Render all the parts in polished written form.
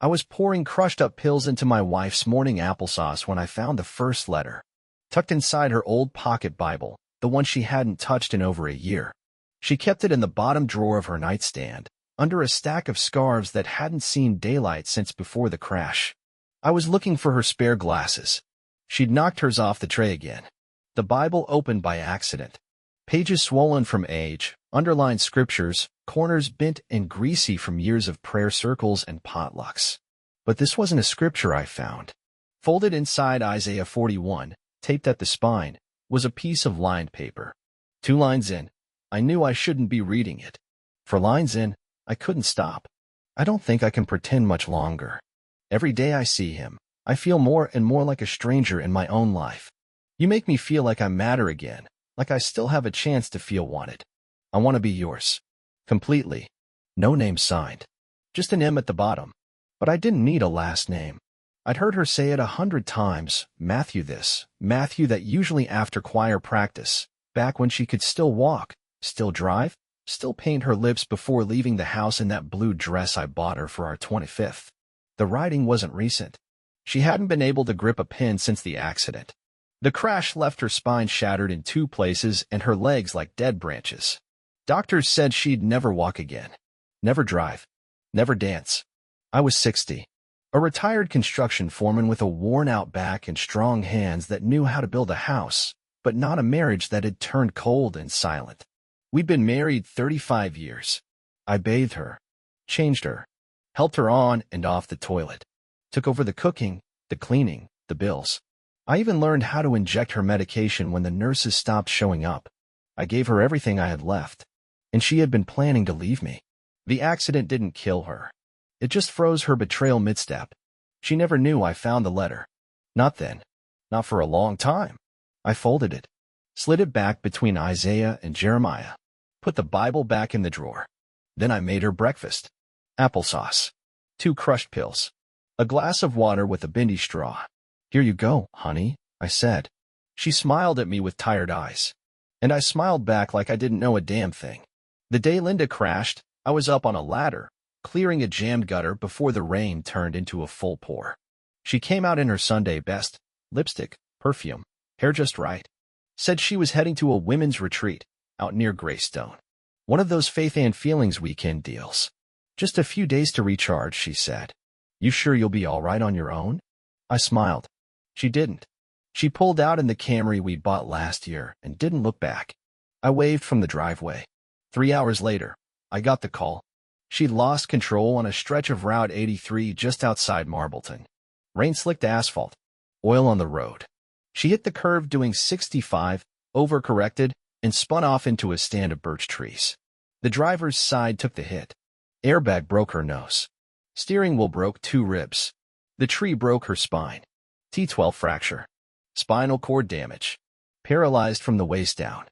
I was pouring crushed-up pills into my wife's morning applesauce when I found the first letter, tucked inside her old pocket Bible, the one she hadn't touched in over a year. She kept it in the bottom drawer of her nightstand, under a stack of scarves that hadn't seen daylight since before the crash. I was looking for her spare glasses. She'd knocked hers off the tray again. The Bible opened by accident. Pages swollen from age, underlined scriptures, corners bent and greasy from years of prayer circles and potlucks. But this wasn't a scripture I found. Folded inside Isaiah 41, taped at the spine, was a piece of lined paper. 2 lines in, I knew I shouldn't be reading it. 4 lines in, I couldn't stop. I don't think I can pretend much longer. Every day I see him, I feel more and more like a stranger in my own life. You make me feel like I matter again, like I still have a chance to feel wanted. I want to be yours. Completely. No name signed. Just an M at the bottom. But I didn't need a last name. I'd heard her say it 100 times, Matthew this, Matthew that, usually after choir practice, back when she could still walk, still drive, still paint her lips before leaving the house in that blue dress I bought her for our 25th. The writing wasn't recent. She hadn't been able to grip a pen since the accident. The crash left her spine shattered in 2 places and her legs like dead branches. Doctors said she'd never walk again, never drive, never dance. I was 60, a retired construction foreman with a worn-out back and strong hands that knew how to build a house, but not a marriage that had turned cold and silent. We'd been married 35 years. I bathed her, changed her, helped her on and off the toilet, took over the cooking, the cleaning, the bills. I even learned how to inject her medication when the nurses stopped showing up. I gave her everything I had left, and she had been planning to leave me. The accident didn't kill her. It just froze her betrayal mid-step. She never knew I found the letter. Not then. Not for a long time. I folded it, slid it back between Isaiah and Jeremiah, put the Bible back in the drawer. Then I made her breakfast. Applesauce. 2 crushed pills. A glass of water with a bendy straw. Here you go, honey, I said. She smiled at me with tired eyes. And I smiled back like I didn't know a damn thing. The day Linda crashed, I was up on a ladder, clearing a jammed gutter before the rain turned into a full pour. She came out in her Sunday best, lipstick, perfume, hair just right. Said she was heading to a women's retreat, out near Greystone. One of those Faith and Feelings weekend deals. Just a few days to recharge, she said. You sure you'll be all right on your own? I smiled. She didn't. She pulled out in the Camry we bought last year and didn't look back. I waved from the driveway. 3 hours later, I got the call. She'd lost control on a stretch of Route 83 just outside Marbleton. Rain-slicked asphalt. Oil on the road. She hit the curve doing 65, overcorrected, and spun off into a stand of birch trees. The driver's side took the hit. Airbag broke her nose. Steering wheel broke 2 ribs. The tree broke her spine. T12 fracture. Spinal cord damage. Paralyzed from the waist down.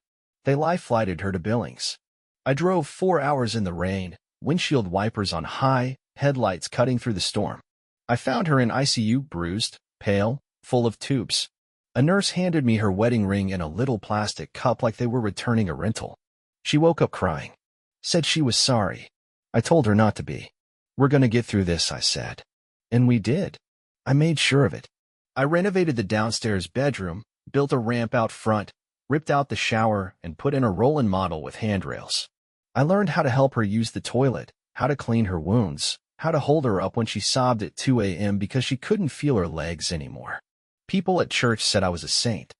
They life-flighted her to Billings. I drove 4 hours in the rain, windshield wipers on high, headlights cutting through the storm. I found her in ICU, bruised, pale, full of tubes. A nurse handed me her wedding ring in a little plastic cup like they were returning a rental. She woke up crying. Said she was sorry. I told her not to be. We're gonna get through this, I said. And we did. I made sure of it. I renovated the downstairs bedroom, built a ramp out front, ripped out the shower, and put in a roll-in model with handrails. I learned how to help her use the toilet, how to clean her wounds, how to hold her up when she sobbed at 2 a.m. because she couldn't feel her legs anymore. People at church said I was a saint,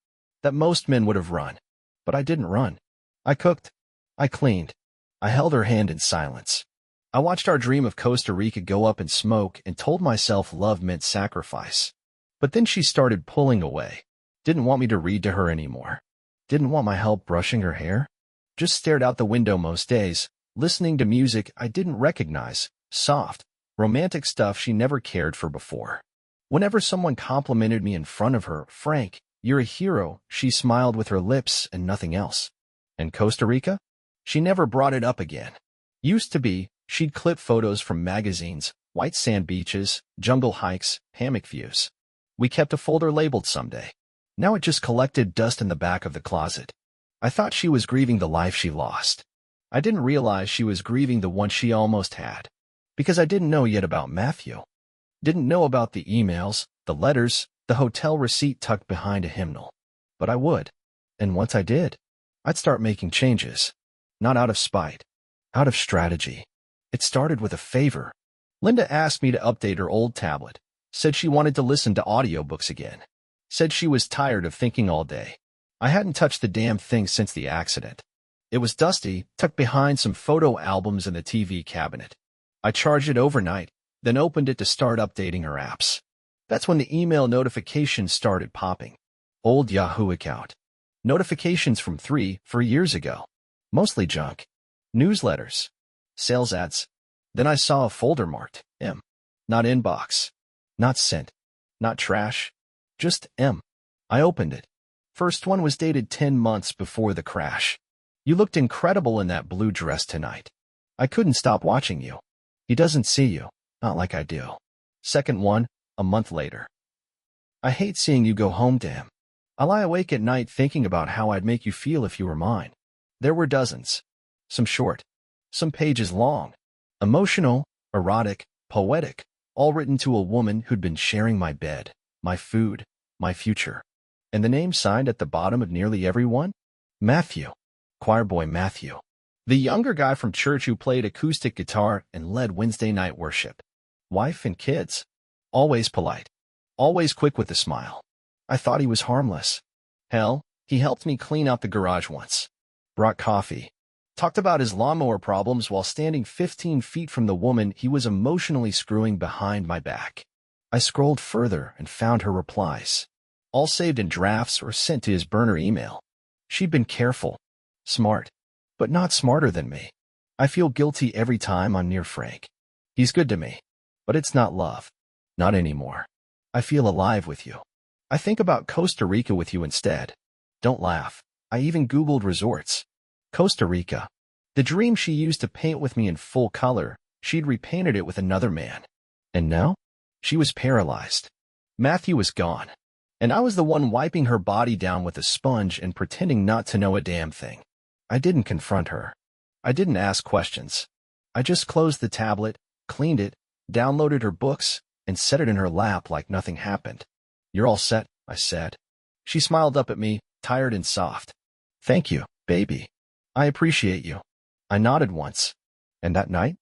that most men would have run. But I didn't run. I cooked. I cleaned. I held her hand in silence. I watched our dream of Costa Rica go up in smoke and told myself love meant sacrifice. But then she started pulling away. Didn't want me to read to her anymore. Didn't want my help brushing her hair. Just stared out the window most days, listening to music I didn't recognize, soft, romantic stuff she never cared for before. Whenever someone complimented me in front of her, Frank, you're a hero, she smiled with her lips and nothing else. And Costa Rica? She never brought it up again. Used to be, she'd clip photos from magazines, white sand beaches, jungle hikes, hammock views. We kept a folder labeled someday. Now it just collected dust in the back of the closet. I thought she was grieving the life she lost. I didn't realize she was grieving the one she almost had. Because I didn't know yet about Matthew. Didn't know about the emails, the letters, the hotel receipt tucked behind a hymnal. But I would. And once I did, I'd start making changes. Not out of spite. Out of strategy. It started with a favor. Linda asked me to update her old tablet. Said she wanted to listen to audiobooks again. Said she was tired of thinking all day. I hadn't touched the damn thing since the accident. It was dusty, tucked behind some photo albums in the TV cabinet. I charged it overnight, then opened it to start updating her apps. That's when the email notifications started popping. Old Yahoo account. Notifications from 4 years ago. Mostly junk. Newsletters. Sales ads. Then I saw a folder marked M. Not inbox. Not sent. Not trash. Just M. I opened it. First one was dated 10 months before the crash. You looked incredible in that blue dress tonight. I couldn't stop watching you. He doesn't see you. Not like I do. Second one, a month later. I hate seeing you go home to him. I lie awake at night thinking about how I'd make you feel if you were mine. There were dozens. Some short. Some pages long. Emotional, erotic, poetic, all written to a woman who'd been sharing my bed, my food, my future. And the name signed at the bottom of nearly every one? Matthew. Choir boy Matthew. The younger guy from church who played acoustic guitar and led Wednesday night worship. Wife and kids. Always polite. Always quick with a smile. I thought he was harmless. Hell, he helped me clean out the garage once. Brought coffee. Talked about his lawnmower problems while standing 15 feet from the woman he was emotionally screwing behind my back. I scrolled further and found her replies. All saved in drafts or sent to his burner email. She'd been careful. Smart. But not smarter than me. I feel guilty every time I'm near Frank. He's good to me. But it's not love. Not anymore. I feel alive with you. I think about Costa Rica with you instead. Don't laugh. I even Googled resorts. Costa Rica. The dream she used to paint with me in full color, she'd repainted it with another man. And now? She was paralyzed. Matthew was gone. And I was the one wiping her body down with a sponge and pretending not to know a damn thing. I didn't confront her. I didn't ask questions. I just closed the tablet, cleaned it, downloaded her books, and set it in her lap like nothing happened. You're all set, I said. She smiled up at me, tired and soft. Thank you, baby. I appreciate you. I nodded once. And that night,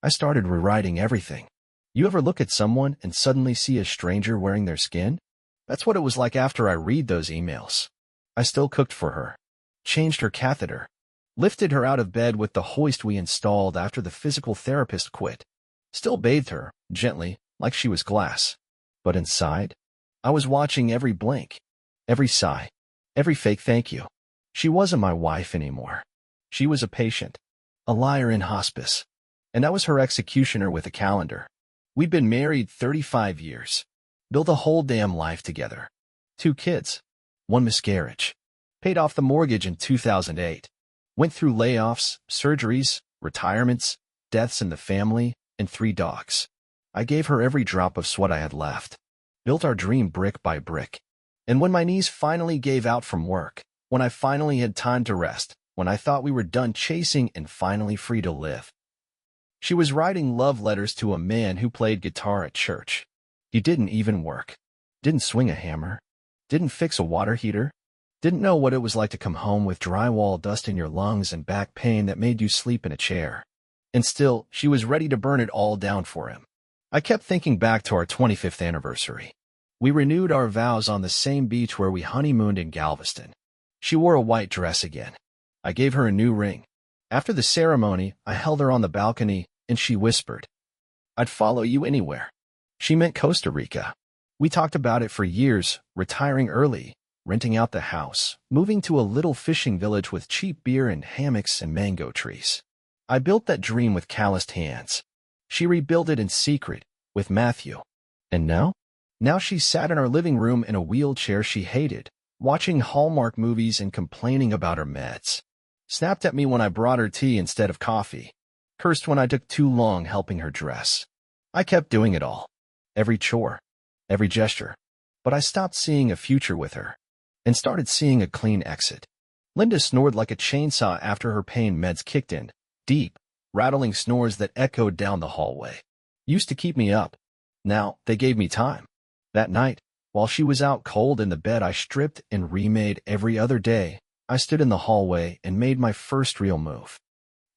I started rewriting everything. You ever look at someone and suddenly see a stranger wearing their skin? That's what it was like after I read those emails. I still cooked for her. Changed her catheter. Lifted her out of bed with the hoist we installed after the physical therapist quit. Still bathed her, gently, like she was glass. But inside, I was watching every blink, every sigh, every fake thank you. She wasn't my wife anymore. She was a patient, a liar in hospice. And I was her executioner with a calendar. We'd been married 35 years. Built a whole damn life together. 2 kids. 1 miscarriage. Paid off the mortgage in 2008. Went through layoffs, surgeries, retirements, deaths in the family, and 3 dogs. I gave her every drop of sweat I had left. Built our dream brick by brick. And when my knees finally gave out from work, when I finally had time to rest, when I thought we were done chasing and finally free to live, she was writing love letters to a man who played guitar at church. He didn't even work. Didn't swing a hammer. Didn't fix a water heater. Didn't know what it was like to come home with drywall dust in your lungs and back pain that made you sleep in a chair. And still, she was ready to burn it all down for him. I kept thinking back to our 25th anniversary. We renewed our vows on the same beach where we honeymooned in Galveston. She wore a white dress again. I gave her a new ring. After the ceremony, I held her on the balcony, and she whispered, "I'd follow you anywhere." She meant Costa Rica. We talked about it for years, retiring early, renting out the house, moving to a little fishing village with cheap beer and hammocks and mango trees. I built that dream with calloused hands. She rebuilt it in secret, with Matthew. And now? Now she sat in our living room in a wheelchair she hated, watching Hallmark movies and complaining about her meds. Snapped at me when I brought her tea instead of coffee. Cursed when I took too long helping her dress. I kept doing it all. Every chore. Every gesture. But I stopped seeing a future with her. And started seeing a clean exit. Linda snored like a chainsaw after her pain meds kicked in. Deep, rattling snores that echoed down the hallway. Used to keep me up. Now, they gave me time. That night, while she was out cold in the bed I stripped and remade every other day, I stood in the hallway and made my first real move.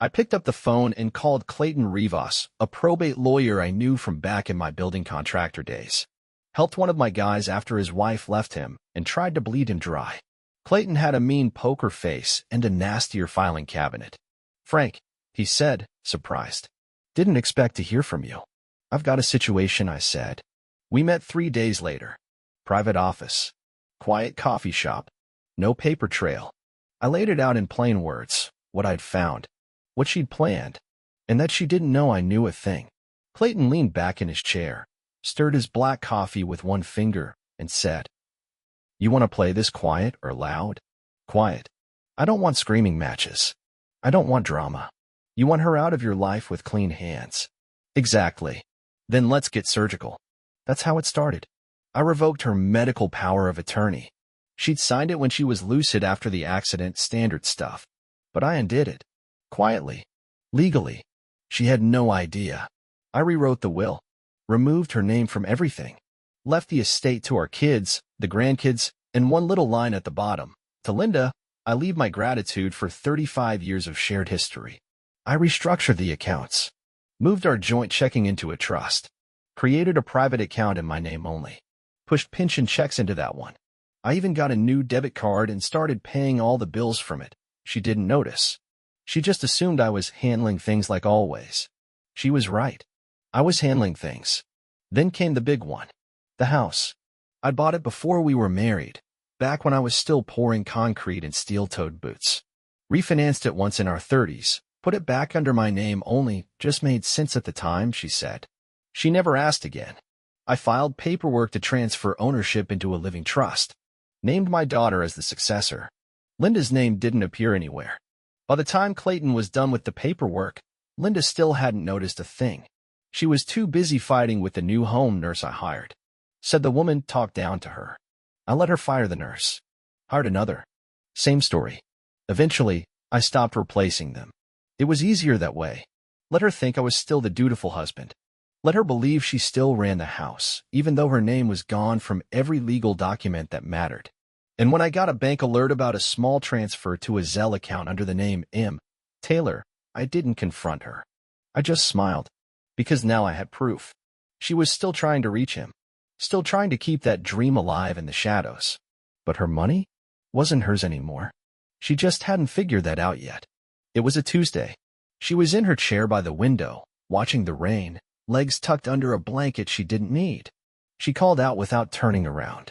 I picked up the phone and called Clayton Rivas, a probate lawyer I knew from back in my building contractor days. Helped one of my guys after his wife left him and tried to bleed him dry. Clayton had a mean poker face and a nastier filing cabinet. "Frank," he said, surprised. "Didn't expect to hear from you." "I've got a situation," I said. We met 3 days later. Private office. Quiet coffee shop. No paper trail. I laid it out in plain words, what I'd found, what she'd planned, and that she didn't know I knew a thing. Clayton leaned back in his chair, stirred his black coffee with one finger, and said, "You want to play this quiet or loud?" "Quiet. I don't want screaming matches. I don't want drama. You want her out of your life with clean hands." "Exactly. Then let's get surgical." That's how it started. I revoked her medical power of attorney. She'd signed it when she was lucid after the accident, standard stuff. But I undid it. Quietly. Legally. She had no idea. I rewrote the will. Removed her name from everything. Left the estate to our kids, the grandkids, and one little line at the bottom. To Linda, I leave my gratitude for 35 years of shared history. I restructured the accounts. Moved our joint checking into a trust. Created a private account in my name only. Pushed pension checks into that one. I even got a new debit card and started paying all the bills from it. She didn't notice. She just assumed I was handling things like always. She was right. I was handling things. Then came the big one. The house. I bought it before we were married, back when I was still pouring concrete in steel-toed boots. Refinanced it once in our 30s, put it back under my name only, just made sense at the time, she said. She never asked again. I filed paperwork to transfer ownership into a living trust. Named my daughter as the successor. Linda's name didn't appear anywhere. By the time Clayton was done with the paperwork, Linda still hadn't noticed a thing. She was too busy fighting with the new home nurse I hired. Said the woman talked down to her. I let her fire the nurse. Hired another. Same story. Eventually, I stopped replacing them. It was easier that way. Let her think I was still the dutiful husband. Let her believe she still ran the house, even though her name was gone from every legal document that mattered. And when I got a bank alert about a small transfer to a Zelle account under the name M. Taylor, I didn't confront her. I just smiled. Because now I had proof. She was still trying to reach him. Still trying to keep that dream alive in the shadows. But her money wasn't hers anymore. She just hadn't figured that out yet. It was a Tuesday. She was in her chair by the window, watching the rain, legs tucked under a blanket she didn't need. She called out without turning around.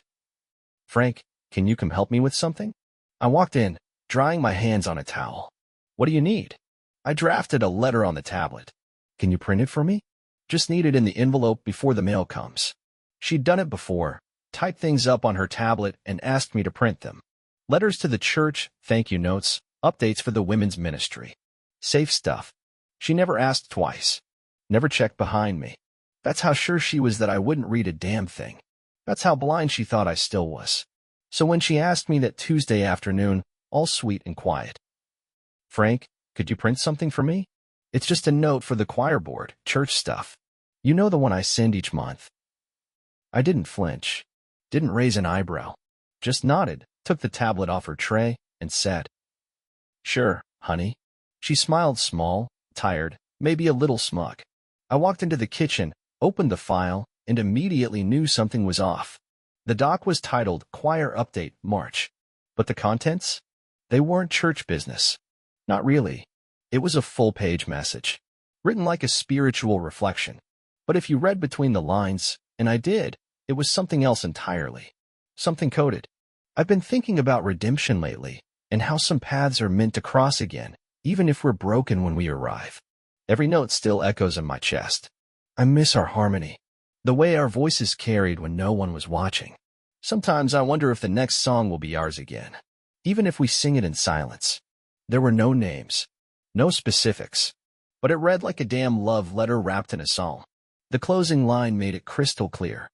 "Frank, can you come help me with something?" I walked in, drying my hands on a towel. "What do you need?" I drafted a letter on the tablet. "Can you print it for me?" "Just need it in the envelope before the mail comes." She'd done it before, typed things up on her tablet and asked me to print them. Letters to the church, thank you notes, updates for the women's ministry. Safe stuff. She never asked twice. Never checked behind me. That's how sure she was that I wouldn't read a damn thing. That's how blind she thought I still was. So when she asked me that Tuesday afternoon, all sweet and quiet, "Frank, could you print something for me? It's just a note for the choir board, church stuff. You know the one I send each month." I didn't flinch. Didn't raise an eyebrow. Just nodded, took the tablet off her tray, and said, "Sure, honey." She smiled small, tired, maybe a little smug. I walked into the kitchen, opened the file, and immediately knew something was off. The doc was titled Choir Update, March. But the contents? They weren't church business. Not really. It was a full-page message, written like a spiritual reflection. But if you read between the lines, and I did, it was something else entirely. Something coded. I've been thinking about redemption lately, and how some paths are meant to cross again, even if we're broken when we arrive. Every note still echoes in my chest. I miss our harmony. The way our voices carried when no one was watching. Sometimes I wonder if the next song will be ours again, even if we sing it in silence. There were no names, no specifics, but it read like a damn love letter wrapped in a song. The closing line made it crystal clear.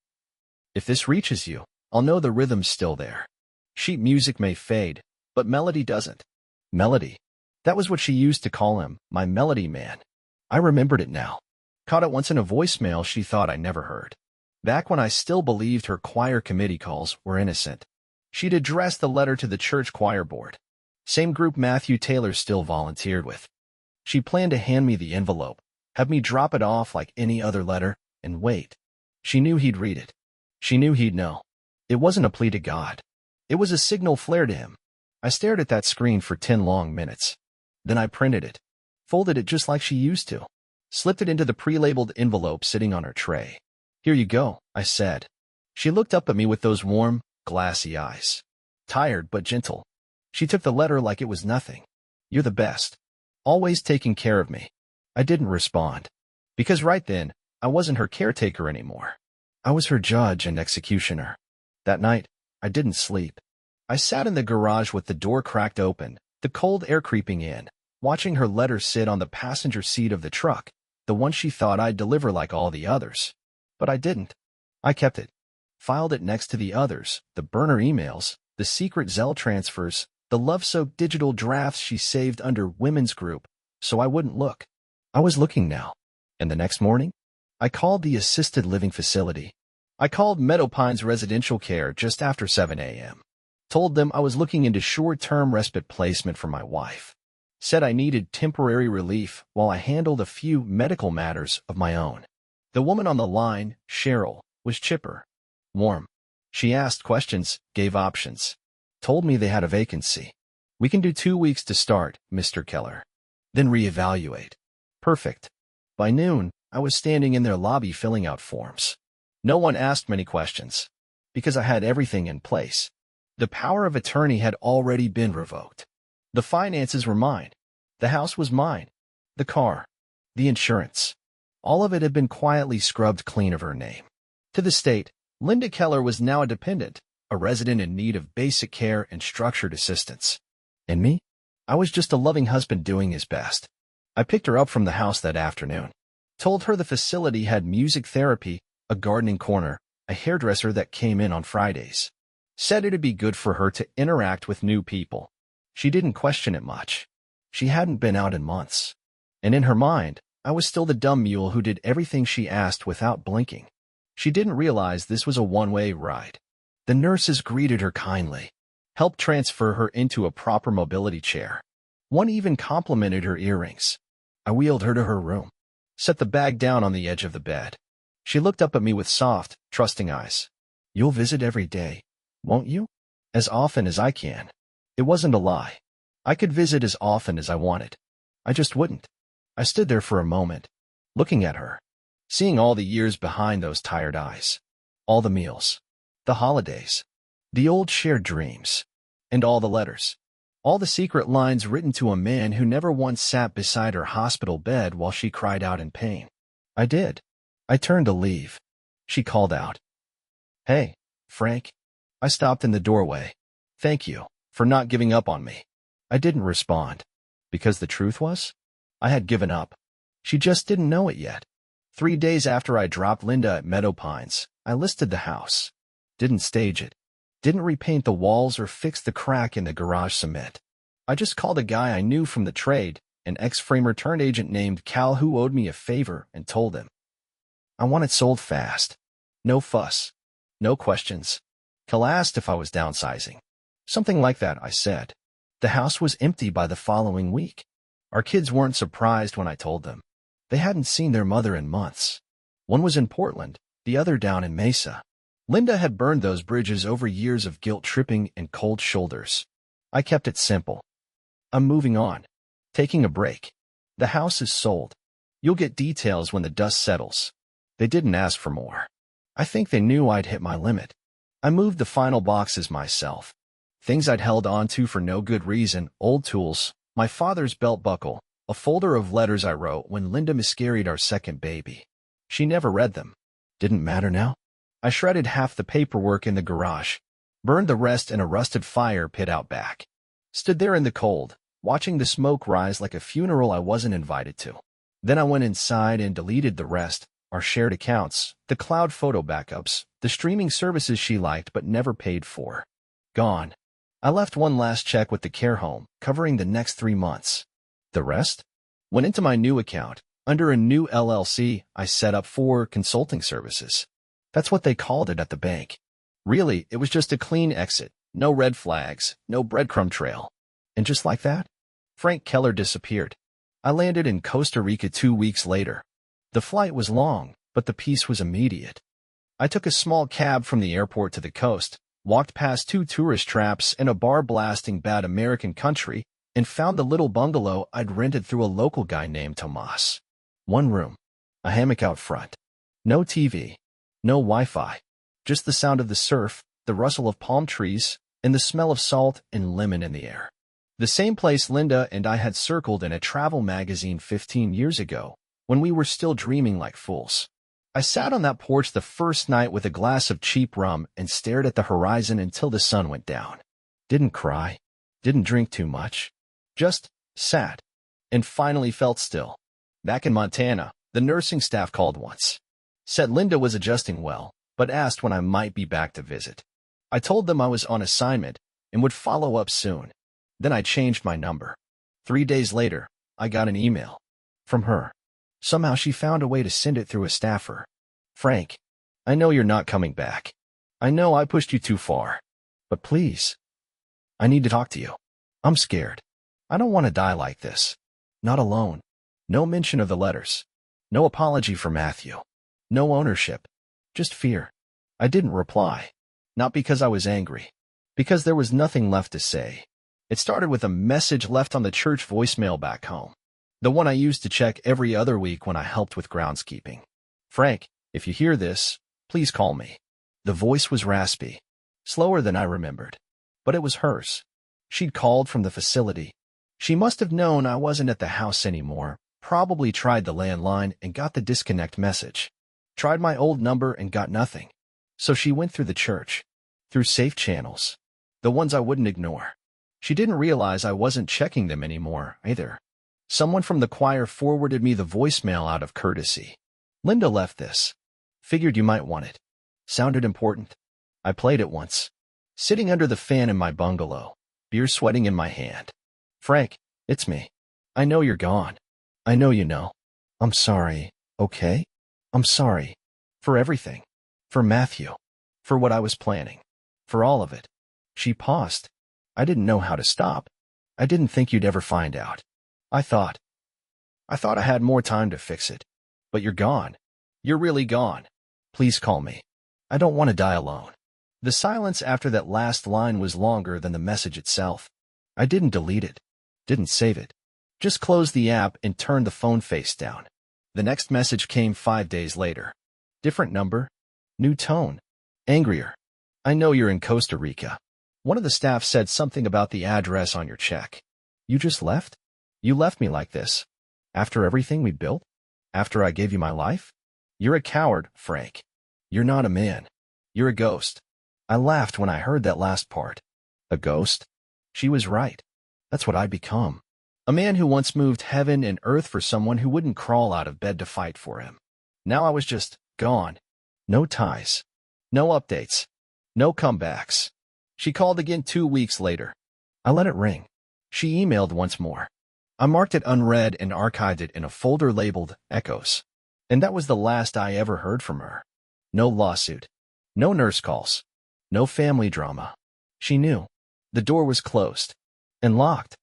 "If this reaches you, I'll know the rhythm's still there. Sheet music may fade, but melody doesn't." Melody. That was what she used to call him, my melody man. I remembered it now. Caught it once in a voicemail she thought I never heard. back when I still believed her choir committee calls were innocent. She'd addressed the letter to the church choir board, same group Matthew Taylor still volunteered with. She planned to hand me the envelope, have me drop it off like any other letter, and wait. She knew he'd read it. She knew he'd know. It wasn't a plea to God. It was a signal flare to him. I stared at that screen for 10 long minutes. Then I printed it, folded it just like she used to, slipped it into the pre-labeled envelope sitting on her tray. Here you go, I said. She looked up at me with those warm, glassy eyes. Tired but gentle. She took the letter like it was nothing. You're the best. Always taking care of me. I didn't respond. Because right then, I wasn't her caretaker anymore. I was her judge and executioner. That night, I didn't sleep. I sat in the garage with the door cracked open, the cold air creeping in, watching her letter sit on the passenger seat of the truck, the one she thought I'd deliver like all the others. But I didn't. I kept it. Filed it next to the others, the burner emails, the secret Zelle transfers, the love-soaked digital drafts she saved under Women's Group, so I wouldn't look. I was looking now. And the next morning, I called the assisted living facility. I called Meadow Pines Residential Care just after 7 a.m. Told them I was looking into short-term respite placement for my wife. Said I needed temporary relief while I handled a few medical matters of my own. The woman on the line, Cheryl, was chipper, warm. She asked questions, gave options. Told me they had a vacancy. We can do 2 weeks to start, Mr. Keller. Then reevaluate. Perfect. By noon, I was standing in their lobby filling out forms. No one asked many questions, because I had everything in place. The power of attorney had already been revoked. The finances were mine. The house was mine. The car. The insurance. All of it had been quietly scrubbed clean of her name. To the state, Linda Keller was now a dependent, a resident in need of basic care and structured assistance. And me? I was just a loving husband doing his best. I picked her up from the house that afternoon. Told her the facility had music therapy, a gardening corner, a hairdresser that came in on Fridays. Said it'd be good for her to interact with new people. She didn't question it much. She hadn't been out in months. And in her mind, I was still the dumb mule who did everything she asked without blinking. She didn't realize this was a one-way ride. The nurses greeted her kindly, helped transfer her into a proper mobility chair. One even complimented her earrings. I wheeled her to her room, set the bag down on the edge of the bed. She looked up at me with soft, trusting eyes. You'll visit every day, won't you? As often as I can. It wasn't a lie. I could visit as often as I wanted. I just wouldn't. I stood there for a moment, looking at her, seeing all the years behind those tired eyes. All the meals, the holidays, the old shared dreams, and all the letters. All the secret lines written to a man who never once sat beside her hospital bed while she cried out in pain. I did. I turned to leave. She called out, Hey, Frank. I stopped in the doorway. Thank you for not giving up on me. I didn't respond, because the truth was, I had given up. She just didn't know it yet. 3 days after I dropped Linda at Meadow Pines, I listed the house. Didn't stage it. Didn't repaint the walls or fix the crack in the garage cement. I just called a guy I knew from the trade, an ex-framer turned agent named Cal who owed me a favor, and told him. I want it sold fast. No fuss. No questions. Cal asked if I was downsizing. Something like that, I said. The house was empty by the following week. Our kids weren't surprised when I told them. They hadn't seen their mother in months. One was in Portland, the other down in Mesa. Linda had burned those bridges over years of guilt-tripping and cold shoulders. I kept it simple. I'm moving on. Taking a break. The house is sold. You'll get details when the dust settles. They didn't ask for more. I think they knew I'd hit my limit. I moved the final boxes myself. Things I'd held on to for no good reason, old tools, my father's belt buckle, a folder of letters I wrote when Linda miscarried our second baby. She never read them. Didn't matter now. I shredded half the paperwork in the garage, burned the rest in a rusted fire pit out back. Stood there in the cold, watching the smoke rise like a funeral I wasn't invited to. Then I went inside and deleted the rest, our shared accounts, the cloud photo backups, the streaming services she liked but never paid for. Gone. I left one last check with the care home, covering the next 3 months. The rest? Went into my new account. Under a new LLC I set up for consulting services. That's what they called it at the bank. Really, it was just a clean exit. No red flags, no breadcrumb trail. And just like that, Frank Keller disappeared. I landed in Costa Rica 2 weeks later. The flight was long, but the peace was immediate. I took a small cab from the airport to the coast, walked past 2 tourist traps and a bar blasting bad American country, and found the little bungalow I'd rented through a local guy named Tomas. 1 room, a hammock out front. No TV, no Wi-Fi, just the sound of the surf, the rustle of palm trees, and the smell of salt and lemon in the air. The same place Linda and I had circled in a travel magazine 15 years ago, when we were still dreaming like fools. I sat on that porch the first night with a glass of cheap rum and stared at the horizon until the sun went down. Didn't cry, didn't drink too much, just sat, and finally felt still. Back in Montana, the nursing staff called once. Said Linda was adjusting well, but asked when I might be back to visit. I told them I was on assignment and would follow up soon. Then I changed my number. 3 days later, I got an email. From her. Somehow she found a way to send it through a staffer. Frank, I know you're not coming back. I know I pushed you too far. But please, I need to talk to you. I'm scared. I don't want to die like this. Not alone. No mention of the letters. No apology for Matthew. No ownership. Just fear. I didn't reply. Not because I was angry. Because there was nothing left to say. It started with a message left on the church voicemail back home. The one I used to check every other week when I helped with groundskeeping. Frank, if you hear this, please call me. The voice was raspy. Slower than I remembered. But it was hers. She'd called from the facility. She must have known I wasn't at the house anymore, probably tried the landline and got the disconnect message. Tried my old number and got nothing. So she went through the church. Through safe channels. The ones I wouldn't ignore. She didn't realize I wasn't checking them anymore, either. Someone from the choir forwarded me the voicemail out of courtesy. Linda left this. Figured you might want it. Sounded important. I played it once. Sitting under the fan in my bungalow. Beer sweating in my hand. Frank, it's me. I know you're gone. I know you know. I'm sorry, okay? I'm sorry. For everything. For Matthew. For what I was planning. For all of it. She paused. I didn't know how to stop. I didn't think you'd ever find out. I thought I had more time to fix it. But you're gone. You're really gone. Please call me. I don't want to die alone. The silence after that last line was longer than the message itself. I didn't delete it. Didn't save it. Just closed the app and turned the phone face down. The next message came 5 days later. Different number. New tone. Angrier. I know you're in Costa Rica. One of the staff said something about the address on your check. You just left? You left me like this. After everything we built? After I gave you my life? You're a coward, Frank. You're not a man. You're a ghost. I laughed when I heard that last part. A ghost? She was right. That's what I'd become. A man who once moved heaven and earth for someone who wouldn't crawl out of bed to fight for him. Now I was just gone. No ties. No updates. No comebacks. She called again 2 weeks later. I let it ring. She emailed once more. I marked it unread and archived it in a folder labeled Echoes. And that was the last I ever heard from her. No lawsuit. No nurse calls. No family drama. She knew. The door was closed. And locked.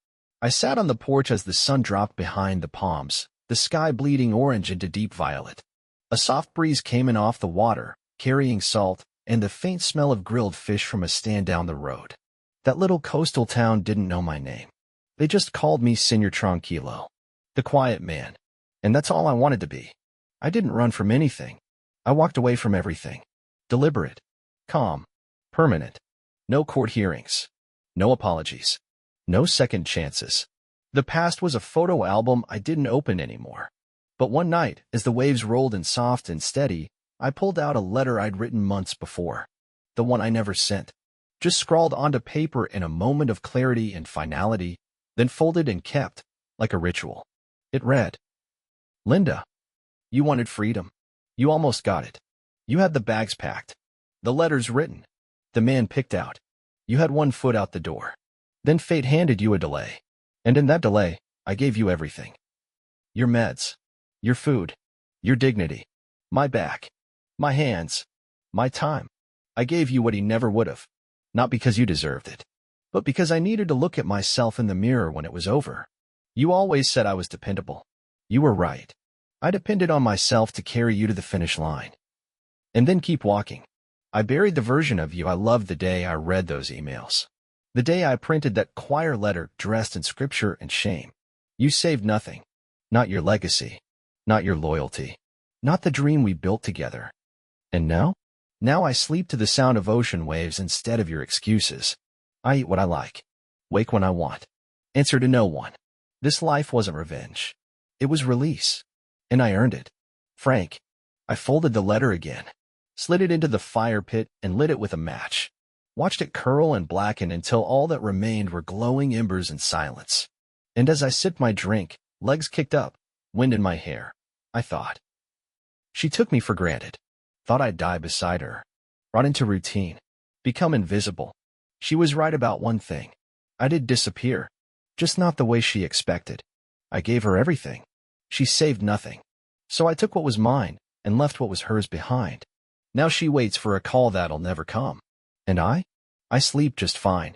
I sat on the porch as the sun dropped behind the palms, the sky bleeding orange into deep violet. A soft breeze came in off the water, carrying salt, and the faint smell of grilled fish from a stand down the road. That little coastal town didn't know my name. They just called me Señor Tranquilo, the quiet man. And that's all I wanted to be. I didn't run from anything. I walked away from everything. Deliberate. Calm. Permanent. No court hearings. No apologies. No second chances. The past was a photo album I didn't open anymore. But one night, as the waves rolled in soft and steady, I pulled out a letter I'd written months before. The one I never sent. Just scrawled onto paper in a moment of clarity and finality, then folded and kept, like a ritual. It read, Linda, you wanted freedom. You almost got it. You had the bags packed. The letters written. The man picked out. You had 1 foot out the door. Then fate handed you a delay. And in that delay, I gave you everything. Your meds. Your food. Your dignity. My back. My hands. My time. I gave you what he never would have. Not because you deserved it, but because I needed to look at myself in the mirror when it was over. You always said I was dependable. You were right. I depended on myself to carry you to the finish line. And then keep walking. I buried the version of you I loved the day I read those emails. The day I printed that choir letter dressed in scripture and shame. You saved nothing. Not your legacy. Not your loyalty. Not the dream we built together. And now? Now I sleep to the sound of ocean waves instead of your excuses. I eat what I like. Wake when I want. Answer to no one. This life wasn't revenge. It was release. And I earned it. Frank. I folded the letter again, slid it into the fire pit and lit it with a match. Watched it curl and blacken until all that remained were glowing embers and silence. And as I sipped my drink, legs kicked up, wind in my hair, I thought. She took me for granted. Thought I'd die beside her. Brought into routine. Become invisible. She was right about one thing. I did disappear. Just not the way she expected. I gave her everything. She saved nothing. So I took what was mine and left what was hers behind. Now she waits for a call that'll never come. And I sleep just fine.